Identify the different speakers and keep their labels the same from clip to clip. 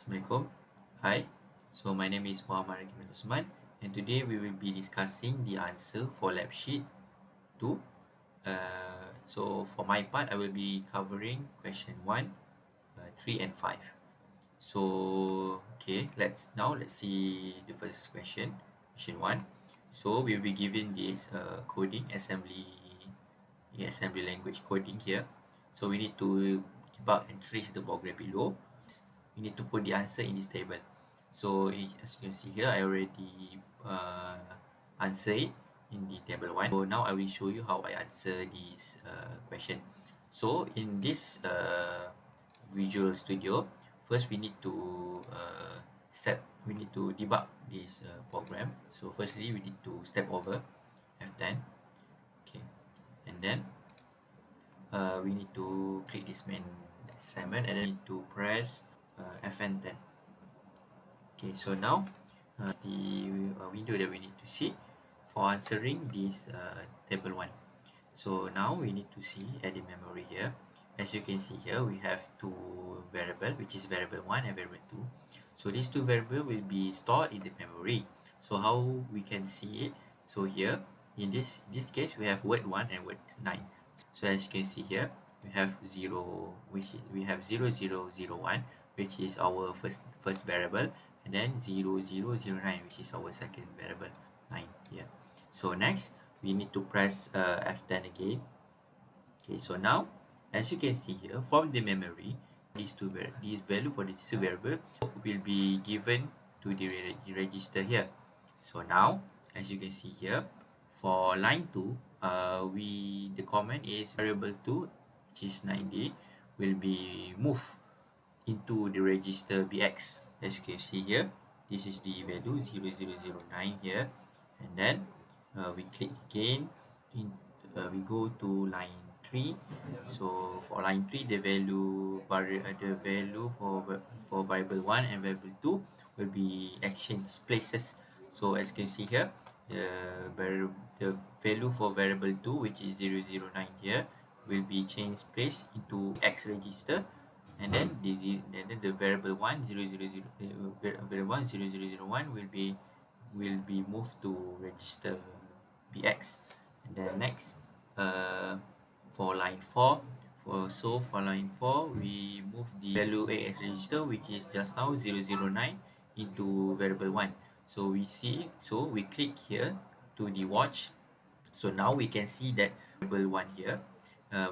Speaker 1: Assalamualaikum. Hi. So my name is Umar and today we will be discussing the answer for lab sheet 2. So for my part, I will be covering question 1, 3 and 5. So okay, let's see the first question, question 1. So we'll be given this coding assembly language coding here. So we need to debug and trace the program below. We need to put the answer in this table. So as you can see here, I already answer it in the table 1. So now I will show you how I answer this question. So in this Visual Studio, first we need to debug this program. So firstly, we need to step over F10. Okay, and then we need to click this main assignment and then need to press Fn10. Okay, so now the window that we need to see for answering this table 1. So now we need to see at the memory here. As you can see here, we have two variable, which is variable 1 and variable 2. So these two variable will be stored in the memory. So how we can see it? So here, in this case, we have word 1 and word 9. So as you can see here, we have 0, we have 0001, which is our first variable, and then 0009, which is our second variable, 9 here. So next, we need to press F10 again. Okay, so now, as you can see here, from the memory, this value for these two variable will be given to the register here. So now, as you can see here, for line 2, the command is variable 2, which is 90, will be moved into the register BX. As you can see here, this is the value 0009 here, and then we click again we go to line 3. So for line 3, the value for variable 1 and variable 2 will be exchanged places. So as you can see here, the value for variable 2, which is 009 here, will be changed place into X register, and then the variable 1 0001 will be moved to register BX. And then next, for line 4, for line 4, we move the value AX register, which is just now 009, into variable 1. So we click here to the watch. So now we can see that variable 1 here,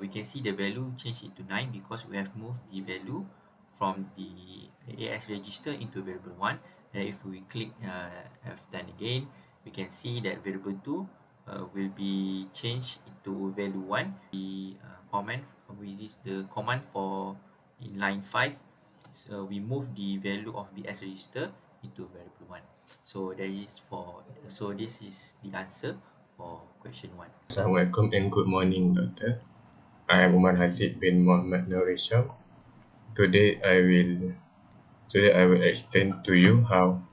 Speaker 1: we can see the value change into 9 because we have moved the value from the AX register into variable 1. And if we click F10 again, we can see that variable 2 will be changed into value 1. The command, which is the command for in line 5, so we move the value of the S register into variable 1. So this is the answer for question 1.
Speaker 2: Assalamualaikum and good morning, Doctor. I am Umar Haziq bin Muhammad Nurisham. Today I will explain to you how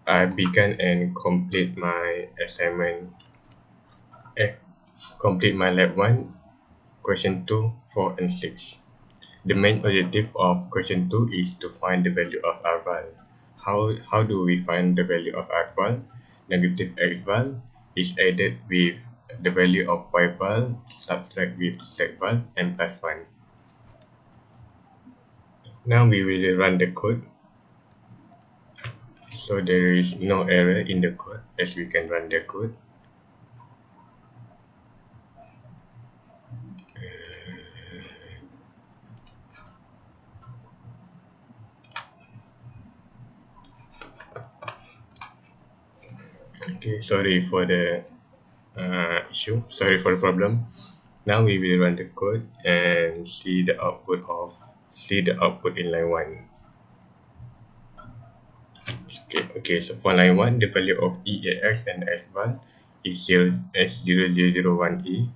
Speaker 2: I began and complete my assignment. Complete my lab 1, question 2, 4 and 6. The main objective of question 2 is to find the value of R-val. How do we find the value of R-val? Negative X-val is added with the value of Y-val, subtract with Z-val, and plus 1. Now we will run the code. So there is no error in the code as we can run the code. Okay, sorry for the issue. Sorry for the problem. Now we will run the code and see the output in line 1. Okay, so for line 1, the value of EAX and S-val is 0001E,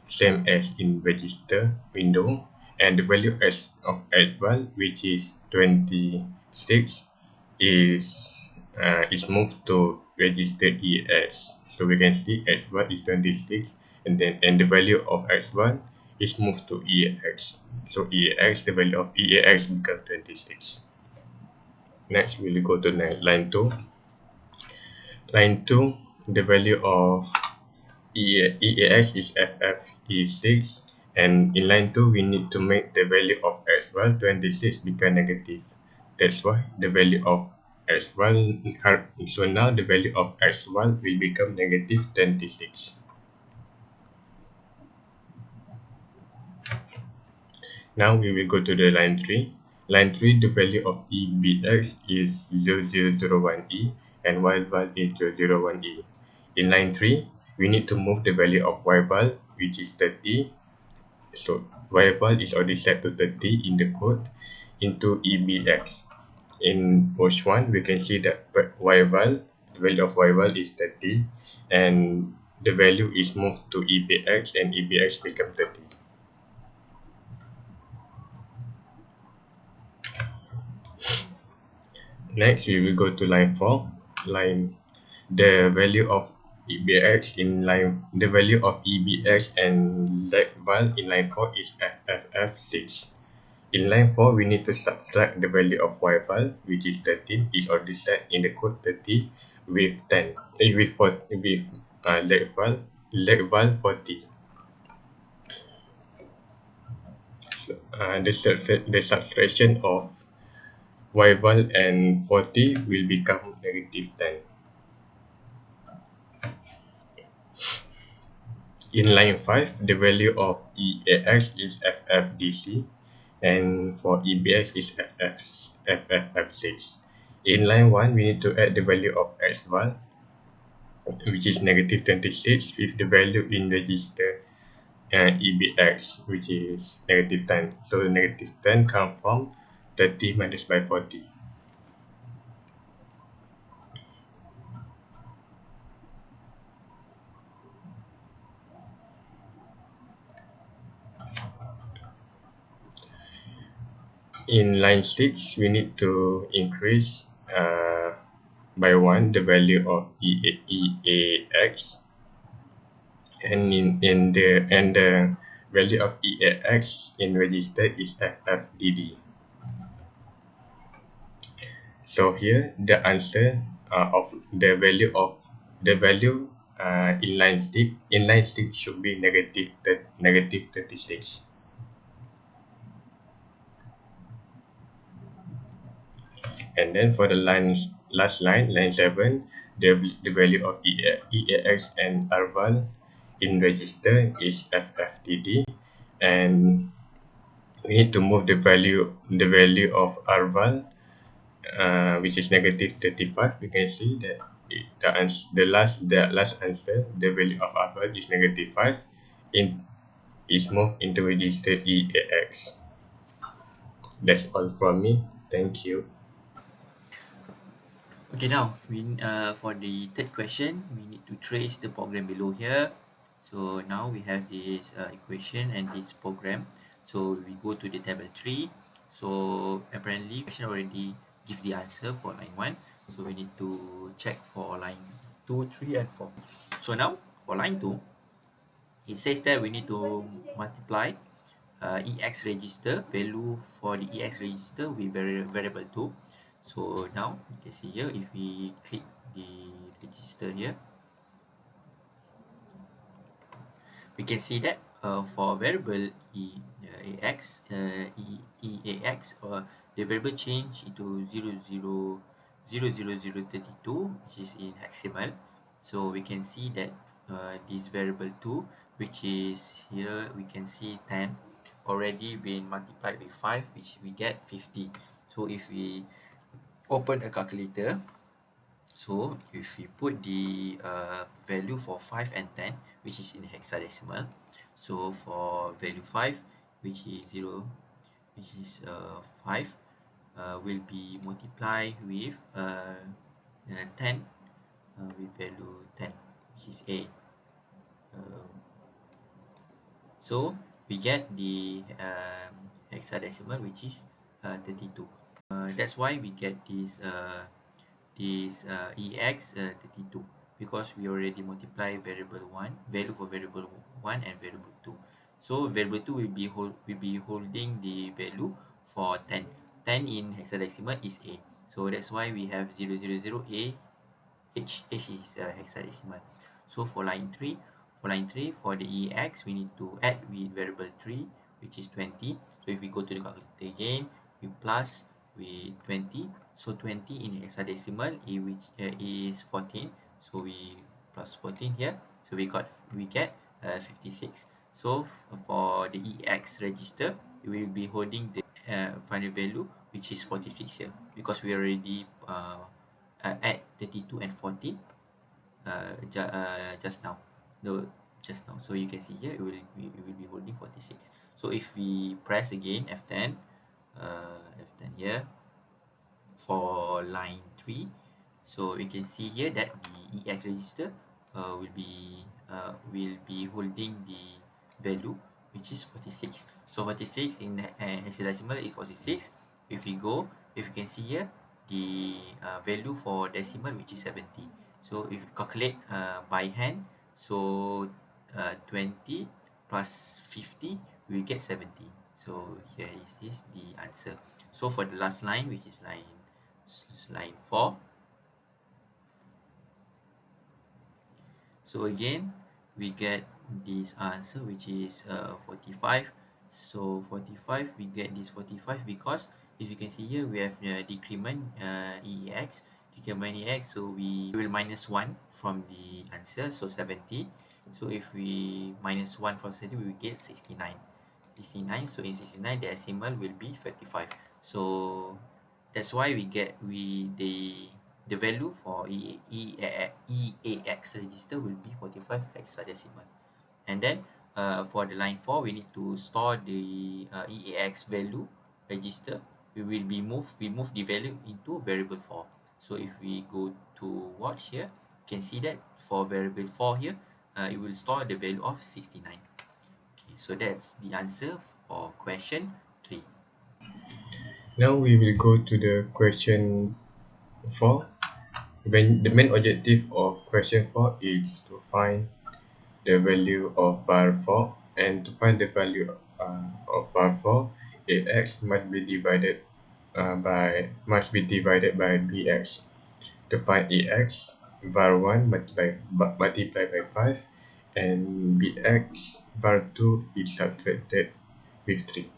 Speaker 2: same as in register window, and the value of S-val, which is 26, is moved to register EAX. So we can see S-val is 26, and the value of S-val is moved to EAX. So the value of EAX becomes 26. Next, we'll go to line 2. Line 2, the value of EAX is FFE6, and in line 2, we need to make the value of X1226 become negative. That's why the value of X1, so now the value of X1 will become negative 26. Now we will go to the line 3. Line 3, the value of EBX is 0001E and YVAL is 001E. In line 3, we need to move the value of YVAL, which is 30. So YVAL is already set to 30 in the code, into EBX. In post 1, we can see that YVAL, the value of YVAL is 30, and the value is moved to EBX, and EBX become 30. Next, we will go to line 4. The value of EBX in line, the value of EBX and ZVAL in line 4 is FFF6. In line 4, we need to subtract the value of YVAL, which is 13, is already set in the code 30, with 10, with ZVAL 40. So, the subtraction of YVAL and 40 will become negative 10. In line 5, the value of EAX is FFDC, and for EBX is FFF6. In line 1, we need to add the value of XVAL, which is negative 26, with the value in register EBX, which is negative 10. So the negative 10 comes from 30 minus by 40. In line 6, we need to increase by 1 the value of EAX, and the value of EAX in register is FFDD. So here the answer of the value in line 6 should be negative 36. And then for the last line 7, the value of EAX and RVAL in register is FFDD, and we need to move the value of RVAL, which is negative 35. We can see that the last answer, the value of RVAL is negative 5, is moved into register EAX. That's all from me. Thank you.
Speaker 1: Okay, now for the third question, we need to trace the program below here. So now we have this equation and this program. So we go to the table 3. So apparently question already give the answer for line 1. So we need to check for line 2, 3 and 4. So now for line 2, it says that we need to multiply EX register value for the EX register with variable 2. So now you can see here, if we click the register here, we can see that for variable EAX, the variable change into 00032, which is in hexamal. So we can see that this variable 2, which is here, we can see 10 already been multiplied with 5, which we get 50. So if we open a calculator, so if we put the value for 5 and 10, which is in hexadecimal, so for value 5, which is 5, will be multiplied with 10, with value 10, which is A. So we get the hexadecimal, which is 32. That's why we get this EX 32, because we already multiply value for variable 1 and variable 2. So variable 2 will be holding the value for 10. 10 in hexadecimal is A. So that's why we have 000A. H is hexadecimal. So for line 3, for the EX, we need to add with variable 3, which is 20. So if we go to the calculator again, we plus with 20. So 20 in hexadecimal, which is 14. So we plus 14 here. So we get 56. So for the EX register, we will be holding the final value, which is 46 here, because we already at 32 and 14 just now. No, just now. So you can see here it will be holding 46. So if we press again F10, F10 here for line 3, so you can see here that the EX register will be holding the value, which is 46. So 46 in hexadecimal is 46. If we go, if you can see here, the value for decimal, which is 70. So if you calculate by hand, so 20 plus 50, we will get 70. So here is the answer. So for the last line, which is line 4, so again we get this answer, which is 45. So 45, we get this 45 because if you can see here, we have decrement EX, so we will minus 1 from the answer, so 70. So if we minus 1 from 70, we will get 69. So in 69, the decimal will be 35. So that's why the value for EAX register will be 45 hexadecimal. And then for the line 4, we need to store the EAX value register. We move the value into variable 4. So if we go to watch here, you can see that for variable 4 here, it will store the value of 69. Okay, so that's the answer for question 3.
Speaker 2: Now we will go to the question 4. When the main objective of question 4 is to find the value of var 4, and to find the value of var 4, ax must be divided by bx. To find ax, var 1 multiply by 5, and bx, var 2 is subtracted with 3.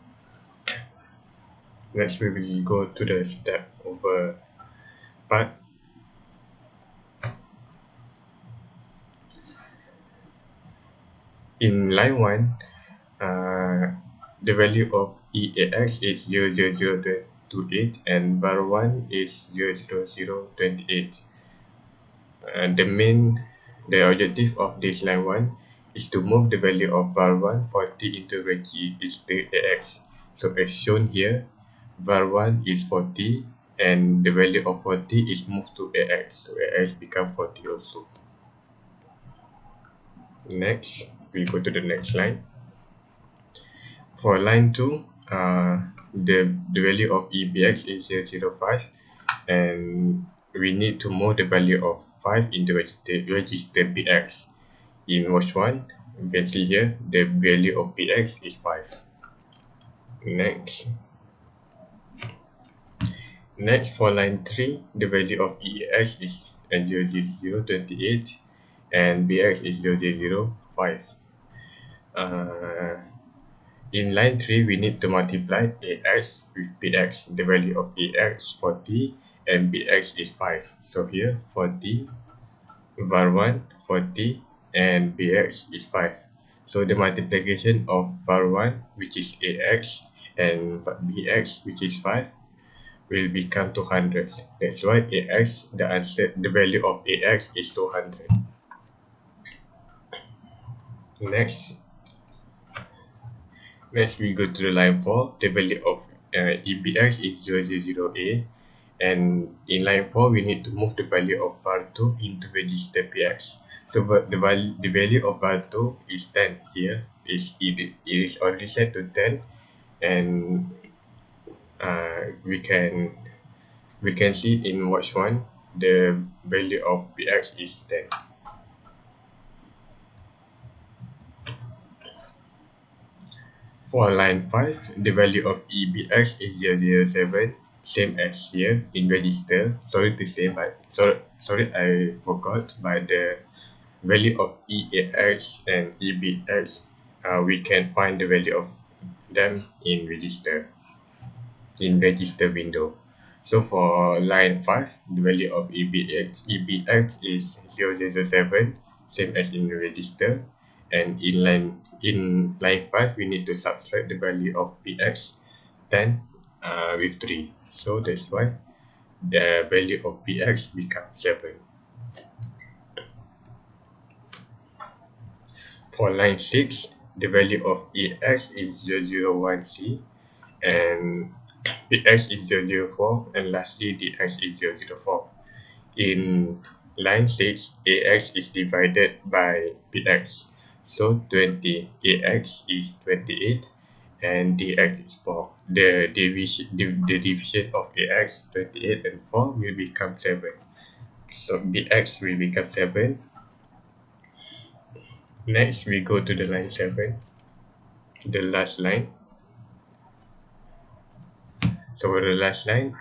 Speaker 2: Next we will go to the step over part. In line 1, the value of EAX is 00028 and var 1 is 00028. The objective of this line 1 is to move the value of var 1 40 into register AX. So as shown here, var 1 is 40 and the value of 40 is moved to AX. So AX become 40 also. Next, we go to the next line. For line 2, the value of EBX is 005, and we need to move the value of 5 into register BX. In watch 1, you can see here the value of BX is 5. Next, for line 3, the value of EX is 00028 and BX is 005. In line 3, we need to multiply AX with BX. The value of AX 40 and BX is 5. So here 40, var 1 40 and BX is 5. So the multiplication of var 1, which is AX, and BX, which is 5, will become 200. That's why the value of AX is 200. Next, we go to the line 4. The value of EBX is 000A, and in line 4, we need to move the value of var 2 into register PX. So the value of var 2 is 10 here. It is already set to 10, and we can see in watch 1 the value of PX is 10. For line 5, the value of EBX is 007 same as here in register. Sorry to say, but sorry I forgot. But the value of EAX and EBX, we can find the value of them in register window. So for line 5, the value of EBX is 0007, same as in the register. And in line 5, we need to subtract the value of PX 10 with 3. So that's why the value of PX becomes 7. For line 6, the value of EX is 001C and PX is 004, and lastly DX is 004. In line 6, AX is divided by PX. So 20 AX is 28 and DX is 4. The division of AX, 28 and 4, will become 7. So DX will become 7. Next, we go to the line 7, the last line. So for the last line,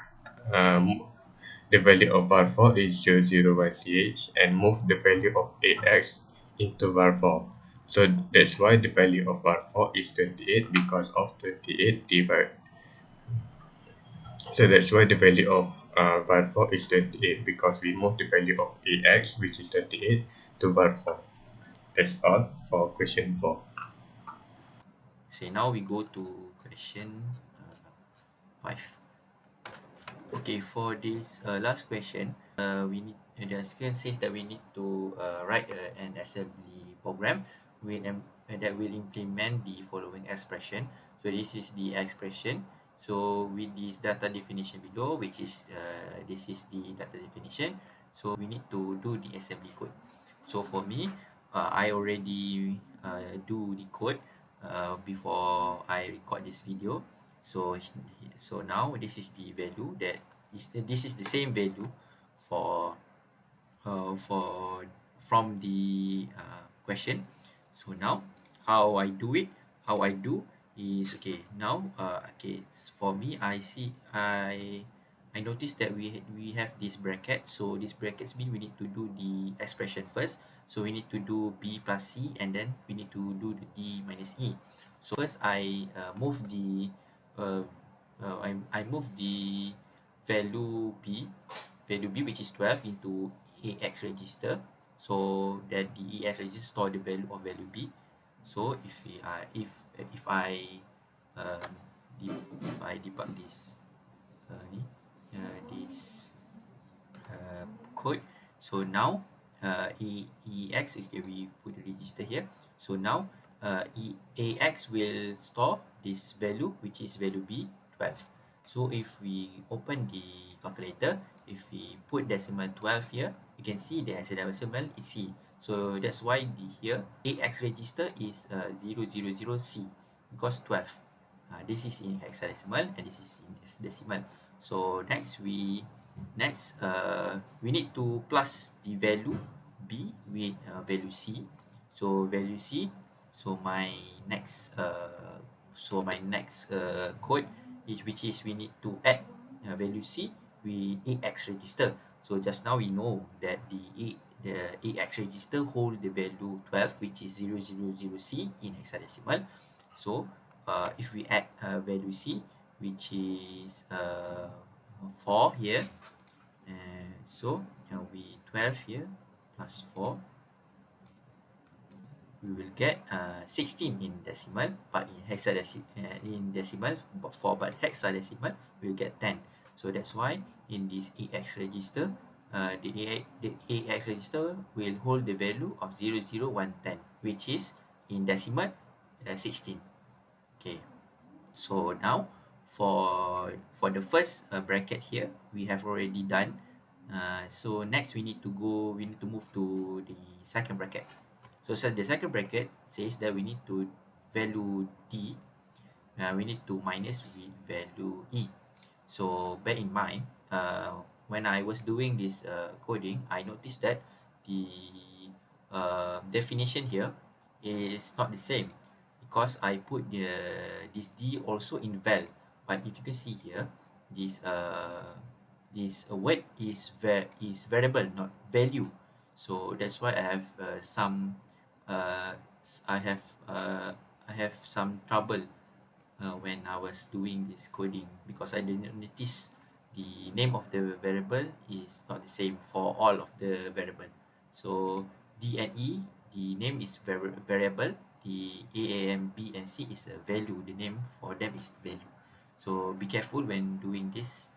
Speaker 2: the value of var4 is 001ch and move the value of AX into var4. So that's why the value of var4 is 28 because of 28 divided. So that's why the value of var4 is 28 because we move the value of AX, which is 28, to var4. That's all for question 4.
Speaker 1: So now we go to question 5. Okay, for this last question, we need the second says that we need to write an assembly program that will implement the following expression. So this is the expression. So with this data definition below, which is this is the data definition. So we need to do the assembly code. So for me, I already do the code before I record this video. So now this is the value that this is the same value for for from the question. So now how I do it, how I do is okay. Now for me, I noticed that we have this bracket. So this brackets mean we need to do the expression first. So we need to do b plus c, and then we need to do the d minus e. So first I move the I move the value b which is 12 into AX register, so that the AX register store the value of value b. So if I um, if I debug this this code, so now EX, okay, we put the register here. So now AX will store this value, which is value b 12. So if we open the calculator, if we put decimal 12 here, you can see the hexadecimal is C. So that's why here AX register is 000C because 12. This is in hexadecimal and this is in decimal. So next we need to plus the value b with value c. So value c. So my next code which is we need to add value c with AX register. So just now we know that the AX register hold the value 12, which is 000C in hexadecimal. So if we add value c, which is 4 here, and so we 12 here plus 4, we will get 16 in decimal, but in decimal 4, but hexadecimal we will get 10. So that's why in this AX register, the AX register will hold the value of 00110, which is in decimal 16. Okay, so now for the first bracket here we have already done. So next we need to move to the second bracket. So the second bracket says that we need to value d, we need to minus with value e. So bear in mind, when I was doing this coding, I noticed that the definition here is not the same because I put this d also in val. But if you can see here, this word is variable, not value. So that's why I have some uh, s- I have uh, I have some trouble when I was doing this coding, because I didn't notice the name of the variable is not the same for all of the variable. So D and E, the name is variable. The A, B, and C is a value. The name for them is value. So be careful when doing this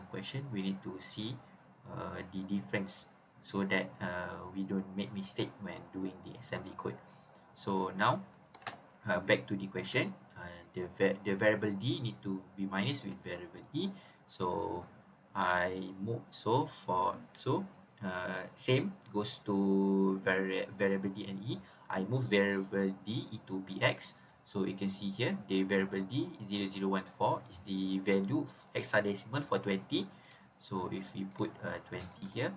Speaker 1: question. We need to see the difference, so that we don't make mistake when doing the assembly code. So now, back to the question. The variable D need to be minus with variable E. So I move same goes to variable D and E. I move variable D into BX. So you can see here the variable D 0014 is the value hexadecimal for 20. So if we put 20 here,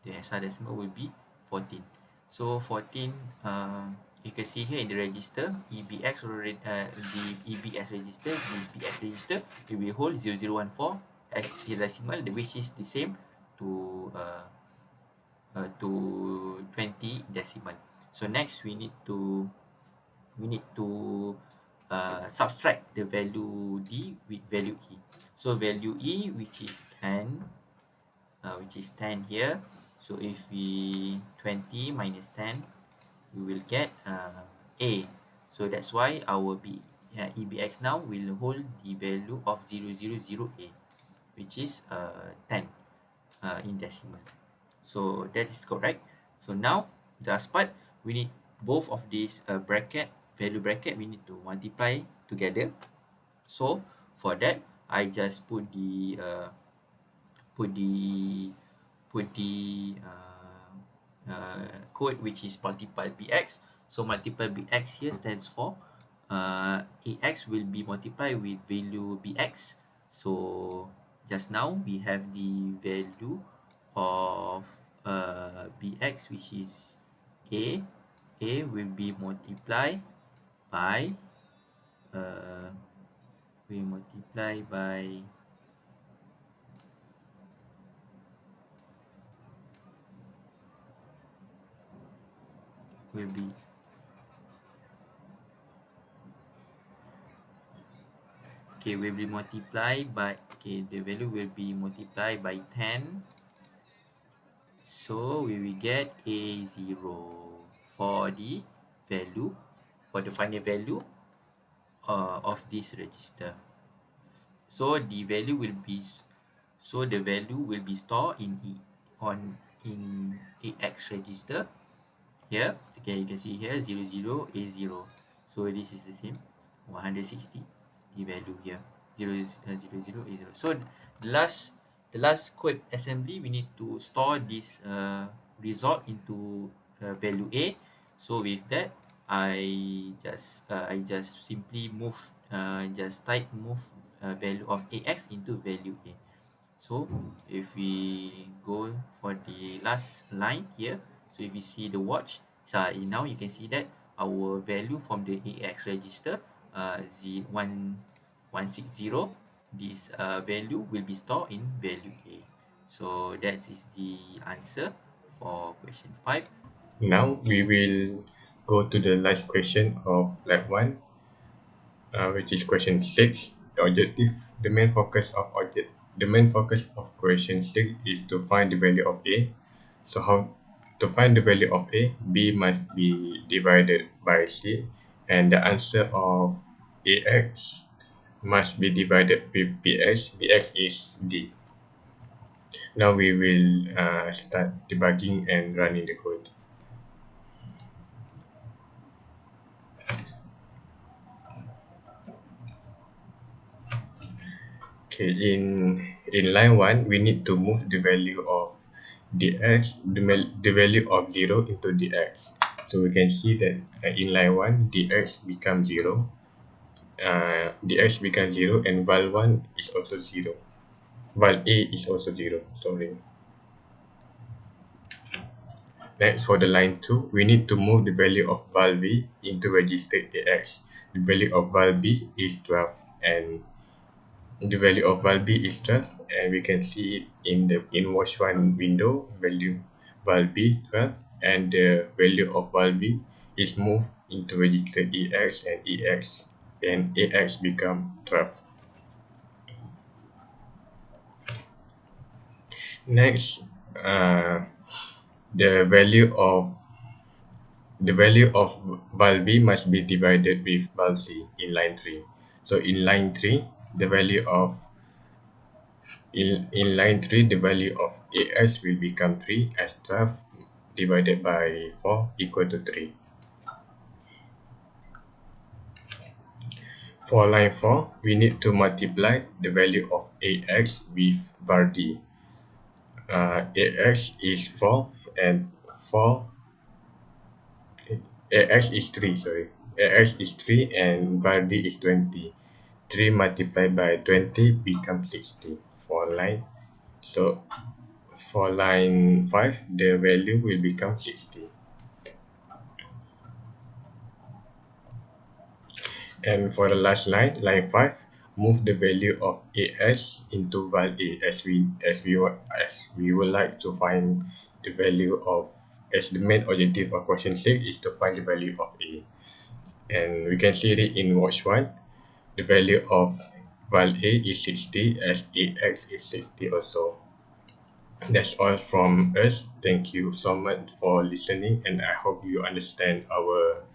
Speaker 1: the hexadecimal will be 14. So 14, you can see here in the register, EBX already, the EBS register, this BX register, we will hold 0014 as hexadecimal, which is the same to 20 decimal. So next we need to subtract the value D with value E. So value E, which is 10 here. So if we 20 minus 10, we will get A. So that's why our EBX now will hold the value of 000A, which is 10 in decimal. So that is correct. So now the last part, we need both of these value bracket, we need to multiply together. So for that, I just put the put the code, which is multiply bx. So multiply bx here stands for ax will be multiplied with value bx. So just now we have the value of bx, which is a. A will be multiplied by uh, we multiply by will be okay, will be multiplied by, okay, the value will be multiplied by 10. So we will get A0 for the value, for the final value of this register. So the value will be stored in in AX register here. Okay, you can see here 00 A0. So this is the same 160, the value here 000 A0. So the last code assembly, we need to store this result into value A. So with that, I just simply move value of AX into value A. So if we go for the last line here, so if you see the watch, so now you can see that our value from the AX register, 160, this value will be stored in value A. So that is the answer for question 5.
Speaker 2: Now we will go to the last question of lab 1, which is question 6. The objective, the main focus of question 6 is to find the value of A. So how to find the value of A? B must be divided by C, and the answer of AX must be divided with BX. BX is D. Now we will start debugging and running the code. Okay, in line 1, we need to move the value of the value of 0 into dx. So we can see that in line 1, dx becomes 0. Dx becomes 0, and val 1 is also 0. Val A is also 0. Sorry. Next, for the line 2, we need to move the value of val B into register AX. The value of val B is 12, and the value of val b is 12, and we can see it in the in watch one window, value val b 12, and the value of val b is moved into register ex, and ax become 12. Next, the value of val b must be divided with val c in line 3. So in line 3, the value of in line 3, the value of as will become 3, as 12 divided by 4 equal to 3. For line 4, we need to multiply the value of ax with var d. Ax is 4, and 4 ax is 3, sorry. Ax is 3 and var d is 20. 3 multiplied by 20 becomes 60 for line. So for line 5, the value will become 60. And for the last line, line 5, move the value of as into val a, as we would like to find the value of, as the main objective of question 6 is to find the value of a. And we can see it in watch 1. The value of val a is 60, as ax is 60 also. That's all from us. Thank you so much for listening, and I hope you understand our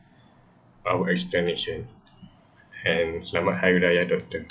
Speaker 2: explanation. And selamat Hari Raya Doktor.